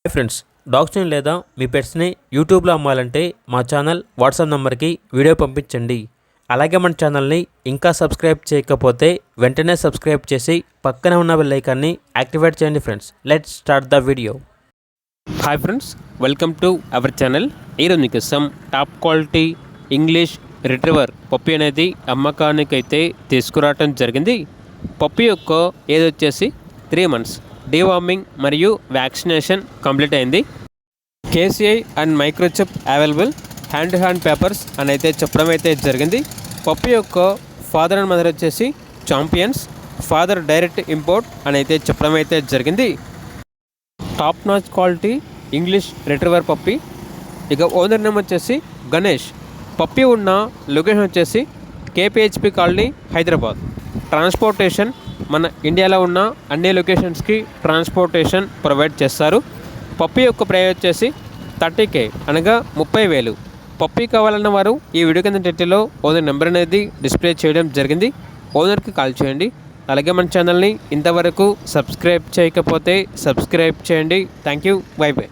Hi friends, డాగ్స్ని లేదా మీ పెట్స్ని యూట్యూబ్లో అమ్మాలంటే మా ఛానల్ వాట్సాప్ నెంబర్కి వీడియో పంపించండి. అలాగే మన ఛానల్ని ఇంకా సబ్స్క్రైబ్ చేయకపోతే వెంటనే సబ్స్క్రైబ్ చేసి పక్కనే ఉన్న బెల్ ఐకాన్ని యాక్టివేట్ చేయండి. Friends, let's start the video. Hi friends, welcome to our channel. ఈరోజు మీకోసం top quality English retriever puppy అనేది అమ్మకానికైతే తీసుకురావటం జరిగింది. పప్పీ యొక్క ఏజ్ వచ్చేసి 3 months. డీవార్మింగ్ మరియు వ్యాక్సినేషన్ కంప్లీట్ అయింది. KCI and microchip available, hand to hand papers అని అయితే చెప్పడం అయితే జరిగింది. పప్పీ యొక్క ఫాదర్ అండ్ మదర్ వచ్చేసి ఛాంపియన్స్, ఫాదర్ డైరెక్ట్ ఇంపోర్ట్ అని అయితే చెప్పడం అయితే జరిగింది. Top notch quality English retriever puppy. ఇక ఓనర్ నేమ్ వచ్చేసి గణేష్. పప్పీ ఉన్న లొకేషన్ వచ్చేసి కేపీహెచ్పి కాలనీ, హైదరాబాద్. ట్రాన్స్పోర్టేషన్ మన ఇండియాలో ఉన్న అన్ని లొకేషన్స్కి ట్రాన్స్పోర్టేషన్ ప్రొవైడ్ చేస్తారు. పప్పీ యొక్క ప్రైస్ వచ్చేసి 30K, అనగా 30,000. పప్పీ కావాలన్న వారు ఈ వీడియో కింద టైటిల్లో ఓనర్ నెంబర్ అనేది డిస్ప్లే చేయడం జరిగింది. ఓనర్కి కాల్ చేయండి. అలాగే మన ఛానల్ని ఇంతవరకు సబ్స్క్రైబ్ చేయకపోతే సబ్స్క్రైబ్ చేయండి. Thank you. By by.